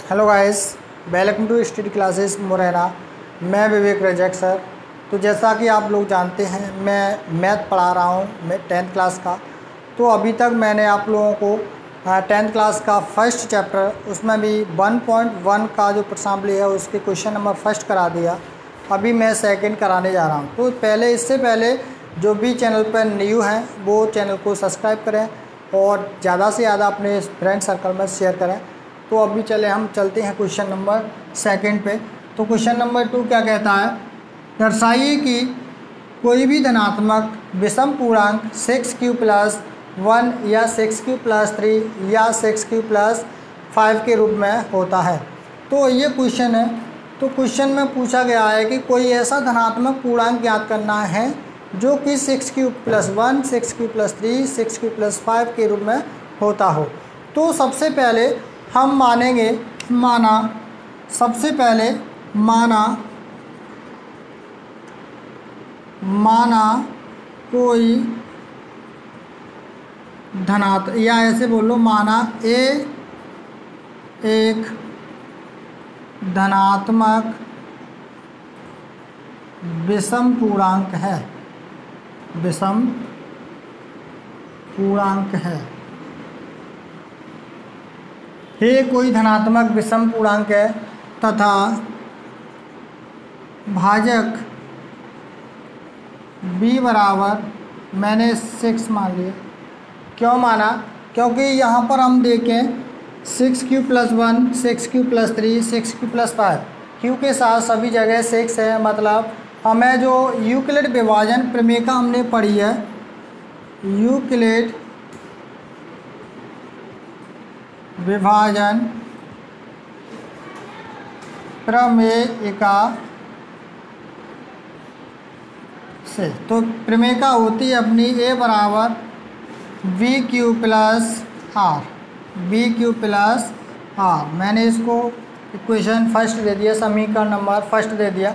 Hello guys, welcome to study classes Morena. मैं Vivek Rajak sir. तो जैसा कि आप लोग जानते हैं, मैं मैथ पढ़ा रहा हूँ, मैं 10th क्लास का। तो अभी तक मैंने आप लोगों को 10th क्लास का फर्स्ट चैप्टर, उसमें भी 1.1 का जो प्रश्नावली है उसके क्वेश्चन नंबर फर्स्ट करा दिया। अभी मैं सेकंड कराने जा रहा हूँ। तो इससे पहले जो भी चैनल पर न्यू हैं वो चैनल को सब्सक्राइब करें और ज़्यादा से ज़्यादा अपने फ्रेंड सर्कल में शेयर करें। तो अभी हम चलते हैं क्वेश्चन नंबर सेकंड पे। तो क्वेश्चन नंबर 2 क्या कहता है, दर्शाइए कि कोई भी धनात्मक विषम पूर्णांक 6q+1 या 6q+3 या 6q+5 के रूप में होता है। तो ये क्वेश्चन है। तो क्वेश्चन में पूछा गया है कि कोई ऐसा धनात्मक पूर्णांक ज्ञात करना है जो कि 6q+1, 6q+3, 6q+5 के रूप में होता हो। तो सबसे पहले हम माना कोई या ऐसे बोलो, माना ए एक धनात्मक विषम पूर्णांक है, ये कोई धनात्मक विषम पूर्णांक है तथा भाजक b बराबर, मैंने 6 मान लिया। क्यों माना? क्योंकि यहाँ पर हम देखें 6q+1, 6q+3, 6q+5, q के साथ सभी जगह 6 है। मतलब हमें जो यूक्लिड विभाजन प्रमेय हमने पढ़ी है, यूक्लिड विभाजन प्रमेयिका से, तो प्रमेयिका होती है अपनी a बराबर bq+r। मैंने इसको इक्वेशन फर्स्ट दे दिया, समीकरण नंबर फर्स्ट दे दिया।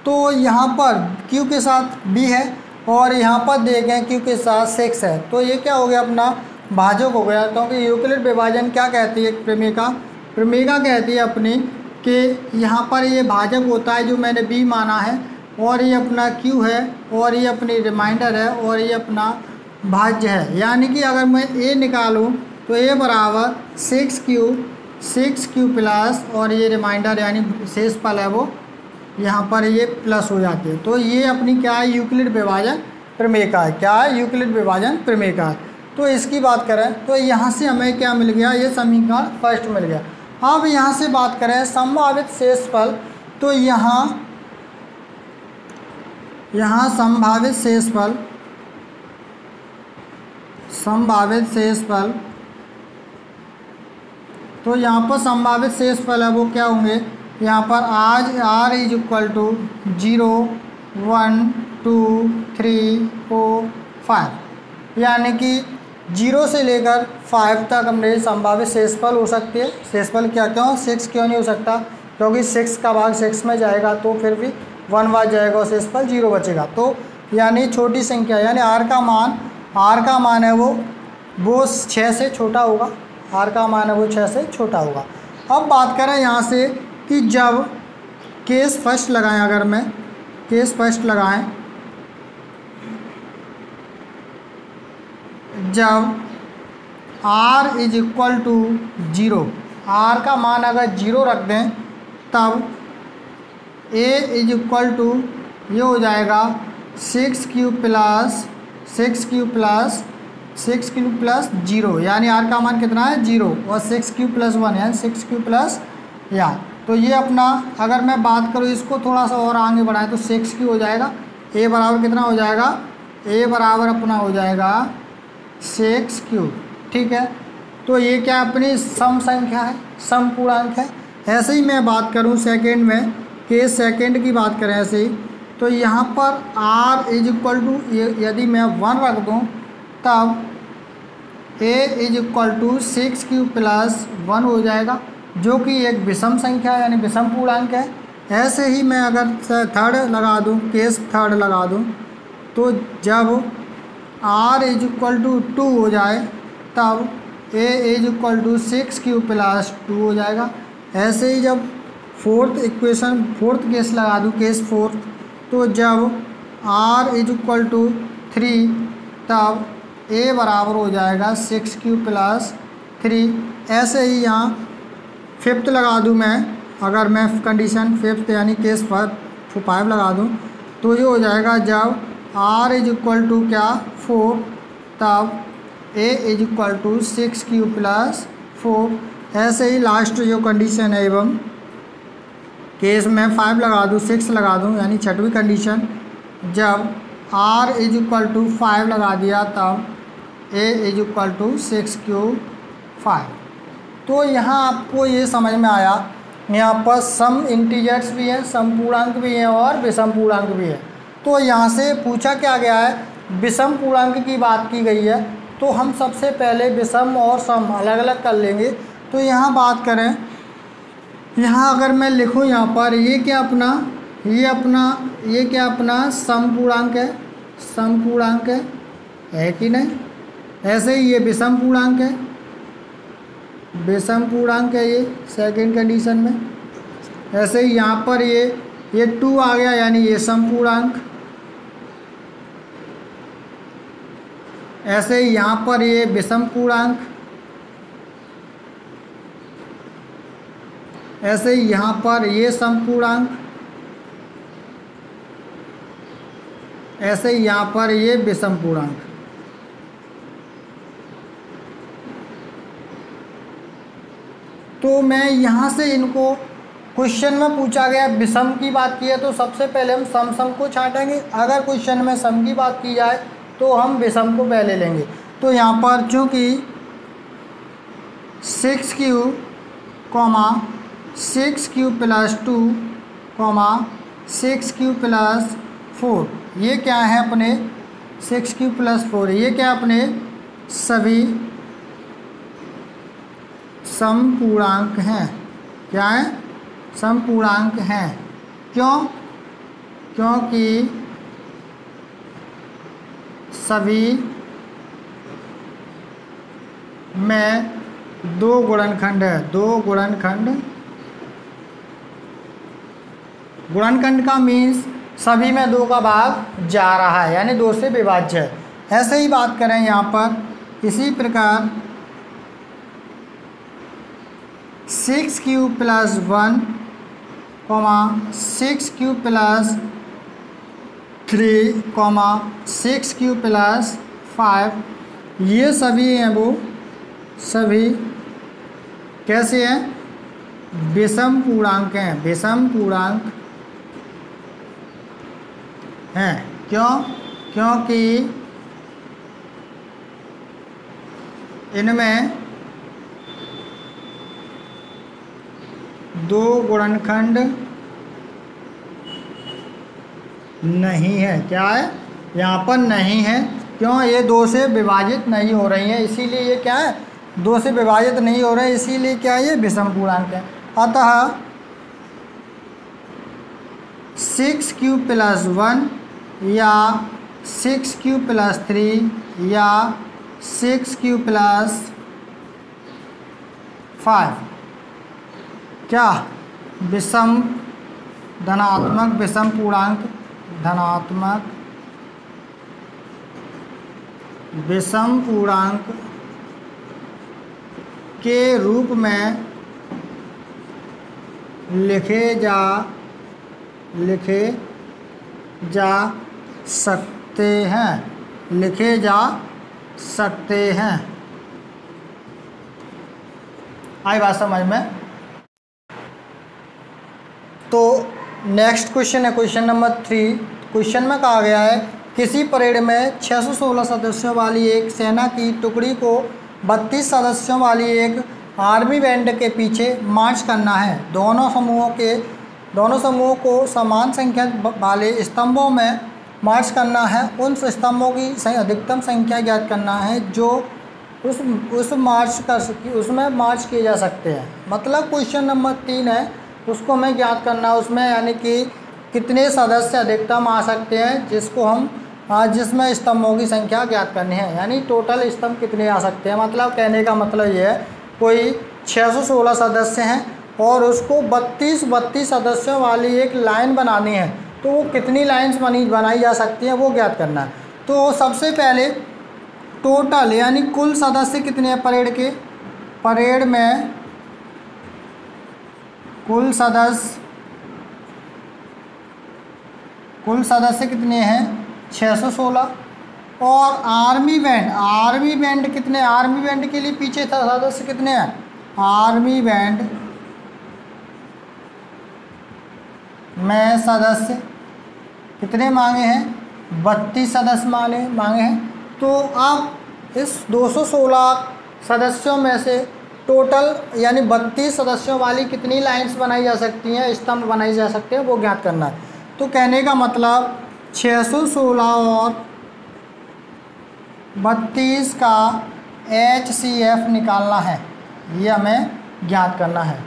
तो यहाँ पर q के साथ b है और यहाँ पर देखें q के साथ 6 है। तो ये क्या हो गया, अपना भाजक हो गया। क्योंकि यूक्लिड विभाजन क्या कहती है, प्रमेयिका कहती है अपनी कि यहाँ पर ये भाजक होता है जो मैंने b माना है, और ये अपना q है, और ये अपनी रिमाइंडर है, और ये अपना भाज्य है। यानी कि अगर मैं a निकालूं तो a बराबर 6q प्लस, और ये रिमाइंडर यानी शेष पल है वो यहाँ पर ये प्लस हो जाती है। तो ये अपनी क्या है, यूक्लिड विभाजन प्रमेयिका है। क्या है? यूक्लिड विभाजन प्रमेयिका है। तो इसकी बात करें तो यहाँ से हमें क्या मिल गया, ये समीकरण फर्स्ट मिल गया। अब यहाँ से बात करें संभावित शेषफल, तो यहाँ संभावित शेषफल, तो यहाँ पर संभावित शेषफल है वो क्या होंगे, यहाँ पर आज r = 0, 1, 2, 3, 4, 5, यानी कि 0 से लेकर 5 तक हमने संभावित शेषफल हो सकती है। शेषफल क्यों 6 क्यों नहीं हो सकता? क्योंकि 6 का भाग 6 में जाएगा तो फिर भी 1 बाद जाएगा और शेषफल 0 बचेगा। तो यानी छोटी संख्या, यानी r का मान है वो 6 से छोटा होगा। r का मान है वो 6 से छोटा होगा। अब बात करें यहाँ से कि जब केस फर्स्ट लगाएं, अगर मैं केस फर्स्ट लगाएं, जब r = 0, r का मान अगर 0 रख दें तब a = ये हो जाएगा 6q+0, यानी r का मान कितना है, 0, और 6q+1 यानी 6q+, तो ये अपना, अगर मैं बात करूँ इसको थोड़ा सा और आगे बढ़ाएं तो 6q हो जाएगा। a बराबर कितना हो जाएगा, a बराबर अपना हो जाएगा 6q। ठीक है, तो ये क्या अपनी सम संख्या है, सम पूर्णांक है। ऐसे ही मैं बात करूं सेकंड में, केस सेकंड की बात करें ऐसे ही, तो यहाँ पर r = यदि मैं 1 रख दूं तब a = 6q+1 हो जाएगा, जो कि एक विषम संख्या यानी विषम पूर्णांक है। ऐसे ही मैं अगर थर्ड लगा दूं, केस थर्ड लगा दूं, तो जब r = 2 हो जाए तब a = 6q+2 हो जाएगा। ऐसे ही जब फोर्थ इक्वेशन, फोर्थ केस लगा दूँ, केस फोर्थ, तो जब r इज इक्वल टू 3 तब a बराबर हो जाएगा 6q प्लस 3। ऐसे ही यहाँ फिफ्थ लगा दूँ मैं, अगर मैं कंडीशन फिफ्थ यानी केस 5 लगा दूँ, तो ये हो जाएगा जब r इज इक्वल टू क्या 4 तब a is equal to 6q plus 4। ऐसे ही लास्ट जो कंडीशन है एवं केस में 5 लगा दूँ, 6 लगा दूँ, यानी छठवीं कंडीशन, जब r इज इक्वल टू 5 लगा दिया तब a is equal to 6q 5। तो यहाँ आपको ये समझ में आया, यहाँ पर सम इंटीजर्स भी हैं, सम पूर्णांक भी हैं और विषम पूर्णांक भी है। तो यहाँ से पूछा क्या गया है, विषम पूर्णांक की बात की गई है, तो हम सबसे पहले विषम और सम अलग अलग कर लेंगे। तो यहाँ बात करें, यहाँ अगर मैं लिखूँ यहाँ पर ये क्या अपना सम पूर्णांक है, सम पूर्णांक है कि नहीं। ऐसे ही ये विषम पूर्णांक है, विषम पूर्णांक है ये सेकंड कंडीशन में। ऐसे ही यहाँ पर ये 2 आ गया, यानी ये सम पूर्णांक। ऐसे ही यहाँ पर ये विषम पूर्णांक। ऐसे ही यहाँ पर ये सम पूर्णांक। ऐसे ही यहाँ पर ये विषम पूर्णांक। तो मैं यहाँ से इनको क्वेश्चन में पूछा गया विषम की बात की है तो सबसे पहले हम सम को छांटेंगे। अगर क्वेश्चन में सम की बात की जाए तो हम विषम को पहले लेंगे। तो यहाँ पर चूँकि 6q, 6q plus 2, 6q plus 4, ये क्या है अपने 6q प्लस 4, ये क्या अपने सभी सम पूर्णांक हैं। क्या है, सम पूर्णांक हैं। क्यों, क्योंकि सभी में 2 गुणनखंड है। 2 गुणनखंड, गुणनखंड का मीन्स सभी में 2 का भाग जा रहा है, यानी 2 से विभाज्य है। ऐसे ही बात करें यहाँ पर इसी प्रकार 6q plus 1, 6q plus 3, 6q plus 5, ये सभी हैं, वो सभी कैसे हैं, विषम पूर्णांक हैं, विषम पूर्णांक हैं। क्यों, क्योंकि इनमें 2 गुणनखंड नहीं है। क्या है, यहाँ पर नहीं है। क्यों, ये 2 से विभाजित नहीं हो रही हैं, इसीलिए ये क्या है, 2 से विभाजित नहीं हो रहे हैं, इसीलिए क्या है, ये विषम पूर्णांक है। अतः 6q प्लस 1 या 6q प्लस 3 या 6q प्लस 5 क्या विषम धनात्मक विषम पूर्णांक, धनात्मक विषम पूर्णांक के रूप में लिखे जा सकते हैं, लिखे जा सकते हैं। आई बात समझ में। तो नेक्स्ट क्वेश्चन है क्वेश्चन नंबर 3। क्वेश्चन में कहा गया है किसी परेड में 616 सदस्यों वाली एक सेना की टुकड़ी को 32 सदस्यों वाली एक आर्मी बैंड के पीछे मार्च करना है। दोनों समूहों को समान संख्या वाले स्तंभों में मार्च करना है। उन स्तंभों की अधिकतम संख्या ज्ञात करना है जो उस मार्च कर सकी उसमें मार्च किए जा सकते हैं। मतलब क्वेश्चन नंबर 3 है, उसको हमें ज्ञात करना है। उसमें यानी कि कितने सदस्य अधिकतम आ सकते हैं जिसमें स्तंभों की संख्या ज्ञात करनी है, यानी टोटल स्तंभ कितने आ सकते हैं। मतलब कहने का मतलब ये है कोई 616 सदस्य हैं और उसको 32 सदस्यों वाली एक लाइन बनानी है, तो वो कितनी लाइंस बनाई जा सकती हैं वो ज्ञात करना है। तो सबसे पहले टोटल यानी कुल सदस्य कितने हैं परेड के, परेड में कुल सदस्य कितने हैं 616। और आर्मी बैंड कितने, आर्मी बैंड के लिए पीछे सदस्य कितने हैं, आर्मी बैंड में सदस्य कितने मांगे हैं 32 सदस्य मांगे हैं। तो अब इस 216 सदस्यों में से टोटल यानी 32 सदस्यों वाली कितनी लाइंस बनाई जा सकती हैं, स्तंभ बनाई जा सकते हैं, वो ज्ञात करना है। तो कहने का मतलब 616 और 32 का HCF निकालना है, ये हमें ज्ञात करना है।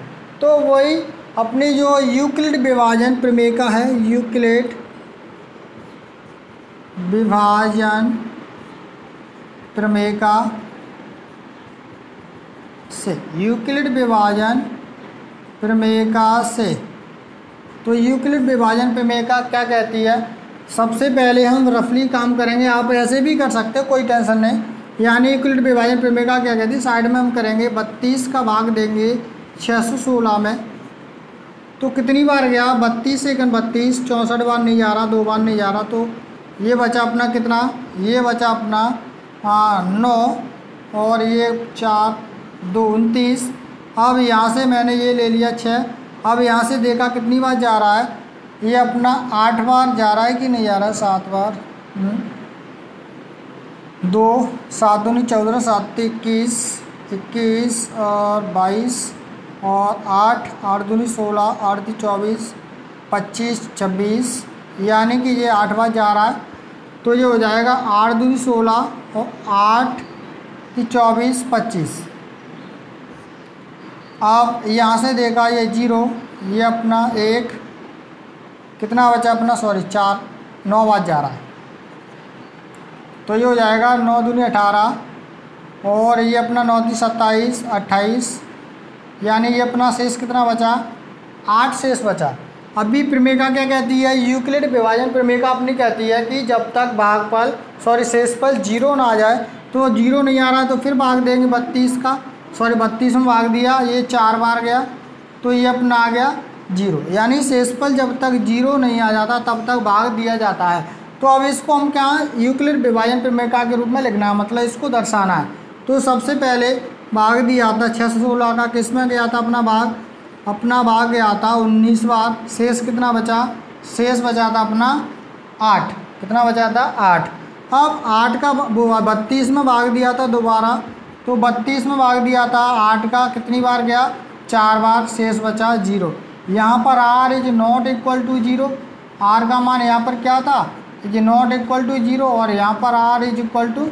तो वही अपनी जो यूक्लिड विभाजन प्रमेय है, यूक्लिड विभाजन प्रमेय से, यूक्लिड विभाजन प्रमेय से, तो यूक्लिड विभाजन प्रमेय क्या कहती है। सबसे पहले हम रफली काम करेंगे, आप ऐसे भी कर सकते हो, कोई टेंशन नहीं। यानी यूक्लिड विभाजन प्रमेय क्या कहती है, साइड में हम करेंगे 32 का भाग देंगे 616 में, तो कितनी बार गया 32 सेकंड 32, 64 बार नहीं जा रहा, 2 बार नहीं जा रहा, तो ये बचा अपना कितना, ये बचा अपना 9 और ये 4 2 29। अब यहाँ से मैंने ये ले लिया 6। अब यहाँ से देखा कितनी बार जा रहा है, ये अपना 8 बार जा रहा है कि नहीं जा रहा है, 7 बार, 2 7 दूनी 14, 7 21 और 22 और 8 दूनी 16, 8 दी 24, 25 26, यानी कि ये 8 बार जा रहा है। तो ये हो जाएगा 8 दूनी 16 और 8 दी 24 25। अब यहाँ से देखा ये 0, ये अपना 1, कितना बचा अपना, 4 9 बार जा रहा है, तो ये हो जाएगा 9 दूनी 18 और ये अपना 9 दी 27 28, यानी ये अपना शेष कितना बचा, 8 शेष बचा। अभी प्रमेयिका क्या कहती है, यूक्लिड विभाजन प्रमेयिका अपनी कहती है कि जब तक भागफल शेषफल 0 ना आ जाए, तो 0 नहीं आ रहा है तो फिर भाग देंगे 32 का, 32 में भाग दिया, ये 4 बार गया, तो ये अपना आ गया 0, यानी शेषफल जब तक 0 नहीं आ जाता तब तक भाग दिया जाता है। तो अब इसको हम क्या यूक्लिड विभाजन प्रमेयिका के रूप में लिखना है, मतलब इसको दर्शाना है। तो सबसे पहले भाग दिया था 616 का, किस में गया था अपना भाग गया था 19 बार, शेष कितना बचा, शेष बचा था अपना 8, कितना बचा था 8। अब 8 का 32 में भाग दिया था दोबारा, तो 32 में भाग दिया था 8 का, कितनी बार गया 4 बार, शेष बचा 0। यहाँ पर r is not equal to 0, r का मान यहाँ पर क्या था, इज नॉट इक्वल टू 0 और यहाँ पर r इज इक्वल टू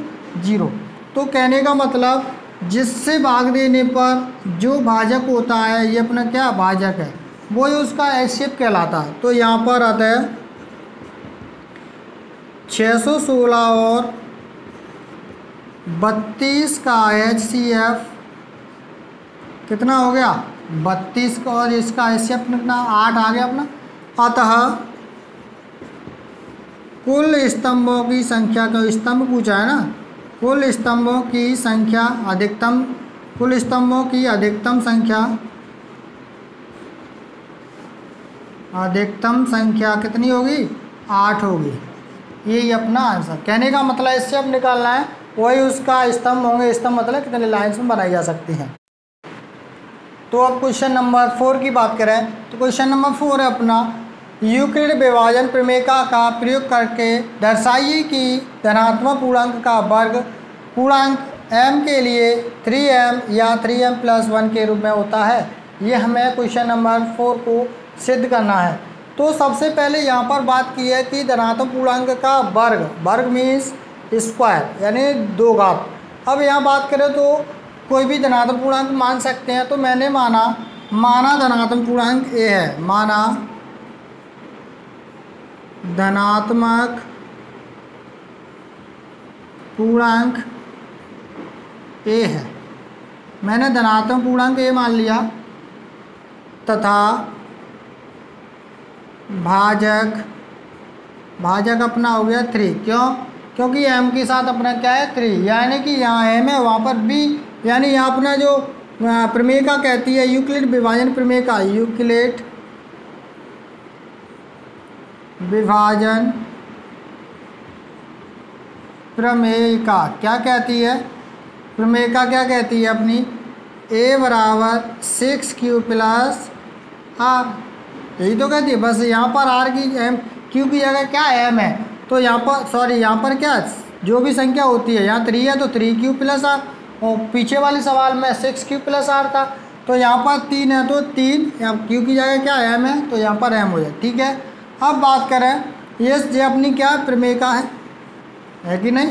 0। तो कहने का मतलब जिससे भाग देने पर जो भाजक होता है, ये अपना क्या भाजक है, वही उसका HCF कहलाता है। तो यहाँ पर आता है 616 और 32 का HCF कितना हो गया 32 का, और इसका HCF कितना 8 आ गया अपना। अतः कुल स्तंभों की संख्या का, स्तंभ पूछा है ना, कुल स्तंभों की संख्या अधिकतम, कुल स्तंभों की अधिकतम संख्या कितनी होगी 8 होगी। यही अपना आंसर। कहने का मतलब इससे अब निकालना है वही उसका स्तंभ होंगे, स्तंभ मतलब कितने लाइन्स में बनाई जा सकती हैं। तो अब क्वेश्चन नंबर 4 की बात करें तो क्वेश्चन नंबर 4 है अपना, यूक्लिड विभाजन प्रमेयिका का प्रयोग करके दर्शाइए कि धनात्मक पूर्णांक का वर्ग पूर्णांक m के लिए 3m या 3m+1 के रूप में होता है। ये हमें क्वेश्चन नंबर 4 को सिद्ध करना है। तो सबसे पहले यहाँ पर बात की है कि धनात्मक पूर्णांक का वर्ग मीन्स स्क्वायर यानी 2 घात। अब यहाँ बात करें तो कोई भी धनात्मक पूर्णांक मान सकते हैं, तो मैंने माना धनात्मक पूर्णांक a है, माना धनात्मक पूर्णांक a है, मैंने धनात्मक पूर्णांक a मान लिया। तथा भाजक अपना हो गया 3। क्यों? क्योंकि m के साथ अपना क्या है 3, यानी कि यहाँ m है वहाँ पर b, यानी यहाँ अपना जो प्रमेयिका कहती है यूक्लिड विभाजन प्रमेयिका, यूक्लिड विभाजन प्रमेयिका क्या कहती है? प्रमेयिका क्या कहती है अपनी? a बराबर 6q प्लस r, यही तो कहती है। बस यहाँ पर r की m q की जगह क्या m है, तो यहाँ पर यहाँ पर क्या जो भी संख्या होती है, यहाँ 3 है तो 3q प्लस r, और पीछे वाले सवाल में 6q प्लस r था, तो यहाँ पर 3 है तो 3, यहाँ q की जगह क्या m है तो यहाँ पर m हो जाए। ठीक है, अब बात करें ये अपनी क्या प्रमेयिका है कि नहीं?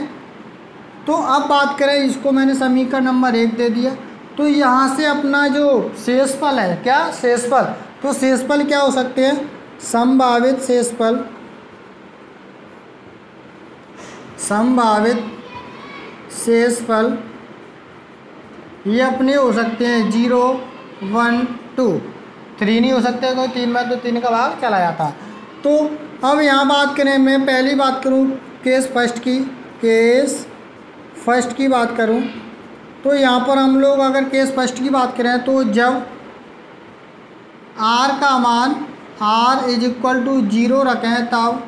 तो अब बात करें, इसको मैंने समीकरण नंबर 1 दे दिया, तो यहाँ से अपना जो शेषफल है, क्या शेषफल, तो शेषफल क्या हो सकते हैं? संभावित शेषफल, संभावित शेषफल ये अपने हो सकते हैं 0, 1, 2, 3 नहीं हो सकते, कोई 3 में तो 3 का भाग चला जाता है। तो अब यहाँ बात करें, मैं पहली बात करूँ केस फर्स्ट की बात करूँ, तो यहाँ पर हम लोग अगर केस फर्स्ट की बात करें तो जब r का मान r इज इक्वल टू 0 रखें तब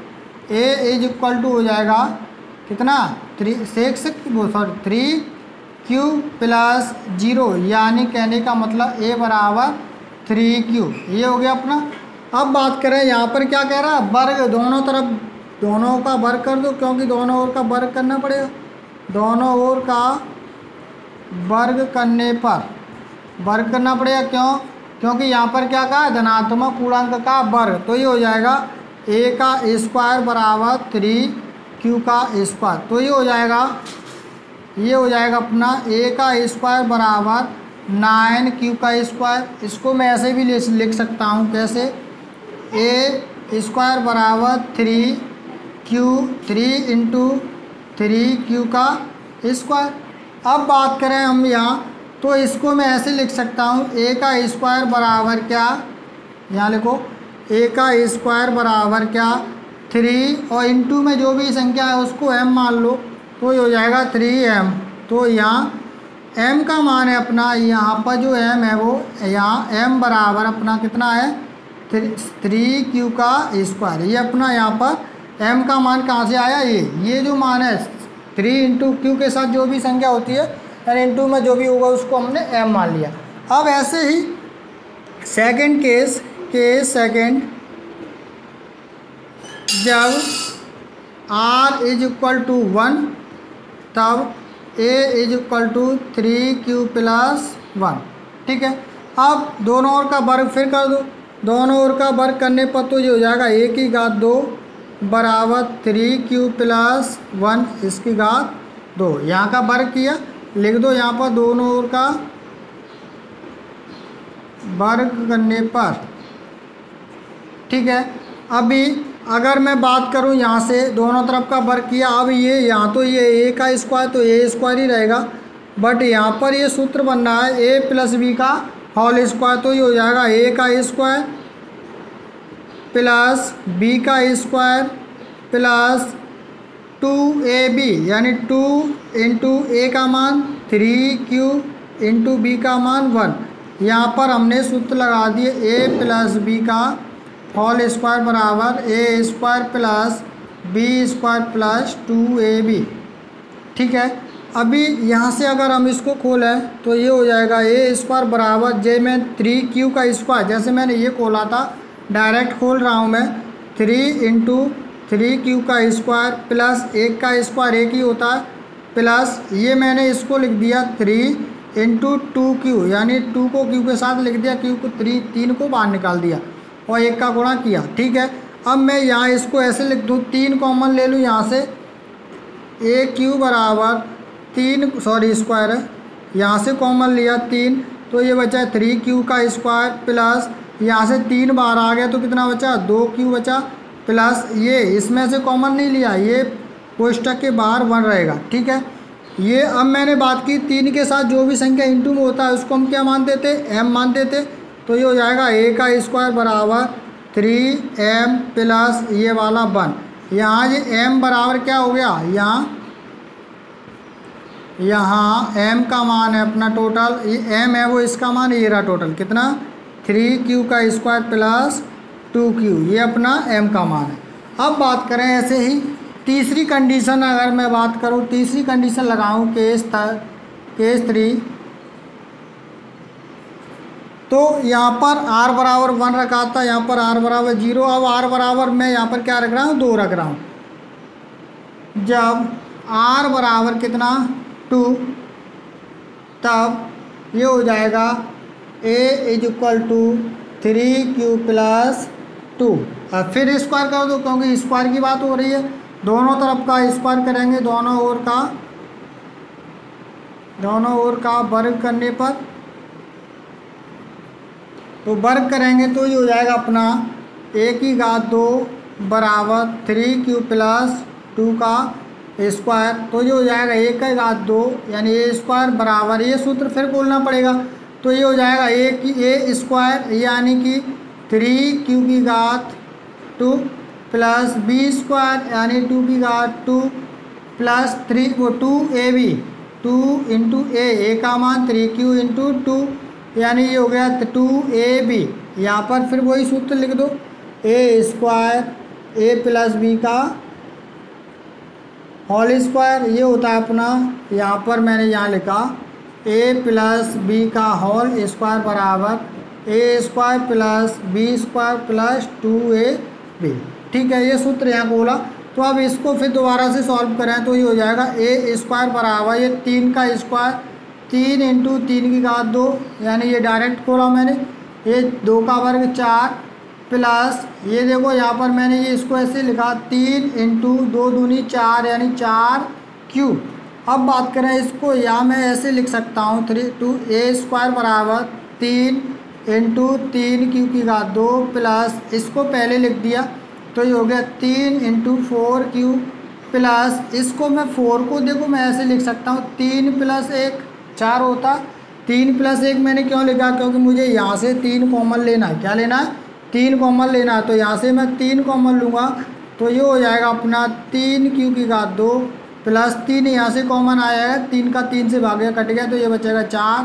a इज इक्वल टू हो जाएगा कितना? 3q प्लस 0, यानी कहने का मतलब a बराबर 3q, ये हो गया अपना। अब बात करें यहाँ पर क्या कह रहा है? वर्ग, दोनों तरफ दोनों का वर्ग कर दो, क्योंकि दोनों ओर का वर्ग करना पड़ेगा, दोनों ओर का वर्ग करने पर वर्ग करना पड़ेगा। क्यों? क्योंकि यहाँ पर क्या कहा है? धनात्मक पूर्णांक का वर्ग, तो ये हो जाएगा a का स्क्वायर बराबर 3q का स्क्वायर, तो ये हो जाएगा अपना a का स्क्वायर बराबर 9q का स्क्वायर। इसको मैं ऐसे भी लिख सकता हूँ, कैसे? a स्क्वायर बराबर 3 इंटू 3q का स्क्वायर। अब बात करें हम यहाँ, तो इसको मैं ऐसे लिख सकता हूँ, a का स्क्वायर बराबर क्या? यहाँ लिखो a का स्क्वायर बराबर क्या? 3, और इंटू में जो भी संख्या है उसको m मान लो, तो ये हो जाएगा 3m। तो यहाँ m का मान है अपना, यहाँ पर जो m है वो यहाँ m बराबर अपना कितना है? 3q का स्क्वायर। ये अपना यहाँ पर m का मान कहाँ से आया? ये जो मान है 3 इंटू q के साथ जो भी संख्या होती है, यानी इंटू में जो भी होगा उसको हमने m मान लिया। अब ऐसे ही सेकंड केस सेकंड, जब r इज इक्वल टू 1 तब a is equal to 3q plus 1। ठीक है, अब दोनों ओर का वर्ग फिर कर दो, दोनों ओर का वर्ग करने पर तो ये हो जाएगा a की घात 2 बराबर 3q प्लस 1 इसकी घात 2। यहाँ का वर्ग किया, लिख दो यहाँ पर दोनों ओर का वर्ग करने पर। ठीक है, अभी अगर मैं बात करूँ यहाँ से दोनों तरफ का वर्ग किया, अब ये यहाँ तो ये a का स्क्वायर तो a स्क्वायर ही रहेगा, बट यहाँ पर ये सूत्र बन रहा है a प्लस b का होल स्क्वायर, तो ये हो जाएगा a का स्क्वायर प्लस b का स्क्वायर प्लस 2ab, यानी 2 इंटू a का मान 3q इंटू b का मान 1। यहाँ पर हमने सूत्र लगा दिए a प्लस b का होल स्क्वायर बराबर a square plus b square plus 2ab। ठीक है, अभी यहाँ से अगर हम इसको खोलें तो ये हो जाएगा a स्क्वायर बराबर जे में 3q का स्क्वायर, जैसे मैंने ये खोला था डायरेक्ट खोल रहा हूँ मैं, 3 इंटू 3q का स्क्वायर प्लस 1 का स्क्वायर 1 ही होता है, प्लस ये मैंने इसको लिख दिया 3 इंटू 2q, यानी 2 को q के साथ लिख दिया, q को 3 को बाहर निकाल दिया और 1 का गुणा किया। ठीक है, अब मैं यहाँ इसको ऐसे लिख दूँ, 3 कॉमन ले लूँ यहाँ से, aq बराबर 3 स्क्वायर है, यहाँ से कॉमन लिया 3, तो ये बचा 3q का स्क्वायर प्लस यहाँ से 3 बाहर आ गया तो कितना बचा? 2q बचा, प्लस ये इसमें से कॉमन नहीं लिया, ये कोष्टक के बाहर 1 रहेगा। ठीक है, ये अब मैंने बात की 3 के साथ जो भी संख्या इंटू में होता है उसको हम क्या मानते थे? m मानते थे। तो ये हो जाएगा ए का स्क्वायर बराबर 3m प्लस ये वाला 1। यहाँ ये m बराबर क्या हो गया, यहाँ m का मान है अपना टोटल, ये m है वो इसका मान, ये रहा टोटल कितना 3q का स्क्वायर प्लस 2q, ये अपना m का मान है। अब बात करें ऐसे ही तीसरी कंडीशन, अगर मैं बात करूँ तीसरी कंडीशन लगाऊँ केस 3, तो यहाँ पर r बराबर 1 रखा था, यहाँ पर r बराबर 0। अब r बराबर मैं यहाँ पर क्या रख रहा हूँ, 2 रख रहा हूँ। जब r बराबर कितना 2, तब ये हो जाएगा a = 3q प्लस 2। अब फिर स्क्वायर कर दो, क्योंकि स्क्वायर की बात हो रही है, दोनों तरफ का स्क्वायर करेंगे, दोनों ओर का वर्ग करने पर, तो वर्ग करेंगे तो ये हो जाएगा अपना a⁻² बराबर 3q प्लस 2 का स्क्वायर। तो ये हो जाएगा a⁻² यानी a स्क्वायर बराबर, ये सूत्र फिर बोलना पड़ेगा, तो ये हो जाएगा a स्क्वायर यानी कि 3q² प्लस b स्क्वायर यानी 2 प्लस 2ab, 2 × a का मान 3q × 2 यानी ये हो गया 2ab। यहाँ पर फिर वही सूत्र लिख दो, a square a plus b का होल स्क्वायर, ये होता है अपना, यहाँ पर मैंने यहाँ लिखा a प्लस b का होल स्क्वायर बराबर a square plus b square plus 2ab। ठीक है, ये सूत्र यहाँ बोला। तो अब इसको फिर दोबारा से सॉल्व करें तो ये हो जाएगा a स्क्वायर बराबर ये 3 का स्क्वायर, 3 × 3⁻² यानी ये डायरेक्ट खोला मैंने, ये 2 का वर्ग 4 प्लस ये देखो यहाँ पर मैंने ये इसको ऐसे लिखा 3 × 2 दूनी 4 यानी 4q। अब बात करें इसको, या मैं ऐसे लिख सकता हूँ a स्क्वायर बराबर 3 × 3q² प्लस इसको पहले लिख दिया तो ये हो गया 3 × 4q प्लस इसको मैं 4 को देखो मैं ऐसे लिख सकता हूँ 3 + 1 4 होता। 3 + 1 मैंने क्यों लिखा, क्योंकि मुझे यहाँ से 3 कॉमन लेना है। क्या लेना है, 3 कॉमन लेना है, तो यहाँ से मैं 3 कॉमन लूँगा तो ये हो जाएगा अपना 3q² प्लस 3 यहाँ से कॉमन आया है, 3 का 3 से भाग गया कट गया, तो ये बचेगा 4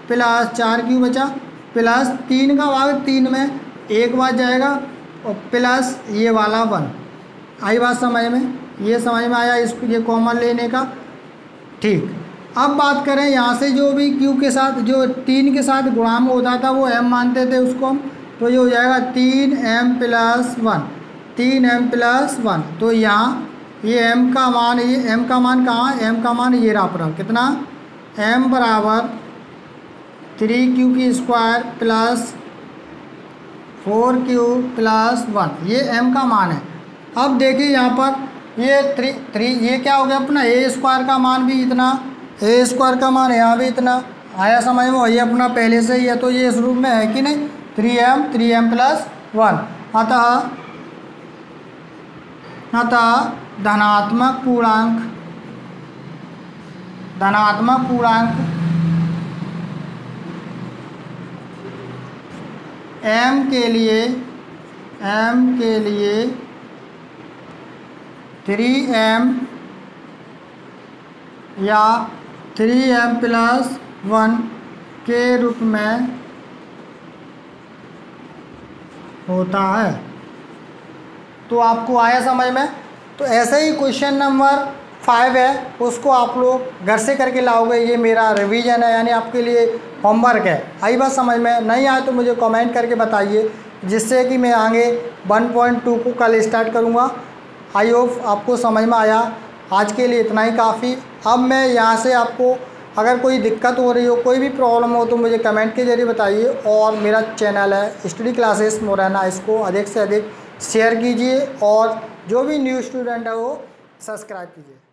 प्लस 4q बचा, प्लस 3 का भाग 3 में 1 बार जाएगा और प्लस ये वाला 1। आई बात समझ में, ये समझ में आया इसको ये कॉमन लेने का। ठीक, अब बात करें यहाँ से जो भी q के साथ जो 3 के साथ गुणा में होता था वो m मानते थे उसको हम, तो ये हो जाएगा 3m + 1, 3m + 1। तो यहाँ ये m का मान, ये m का मान कहाँ, m का मान ये रहा अपना कितना, m बराबर 3q² प्लस 4q प्लस 1, ये m का मान है। अब देखिए यहाँ पर ये 3 ये क्या हो गया अपना a स्क्वायर का मान भी इतना, a स्क्वायर का मान यहाँ भी इतना आया समझ में, ये अपना पहले से ही है तो ये इस रूप में है कि नहीं, 3m + 1। अतः धनात्मक पूर्णांक m के लिए 3m या 3m + 1 के रूप में होता है। तो आपको आया समझ में। तो ऐसे ही क्वेश्चन नंबर 5 है, उसको आप लोग घर से करके लाओगे, ये मेरा रिवीजन है यानी आपके लिए होमवर्क है। आई बात समझ में, नहीं आए तो मुझे कमेंट करके बताइए, जिससे कि मैं आगे 1.2 को कल स्टार्ट करूँगा। आई होप आपको समझ में आया। आज के लिए इतना ही काफ़ी। अब मैं यहाँ से आपको अगर कोई दिक्कत हो रही हो, कोई भी प्रॉब्लम हो तो मुझे कमेंट के जरिए बताइए। और मेरा चैनल है स्टडी क्लासेस मोरैना, इसको अधिक से अधिक शेयर कीजिए और जो भी न्यू स्टूडेंट है वो सब्सक्राइब कीजिए।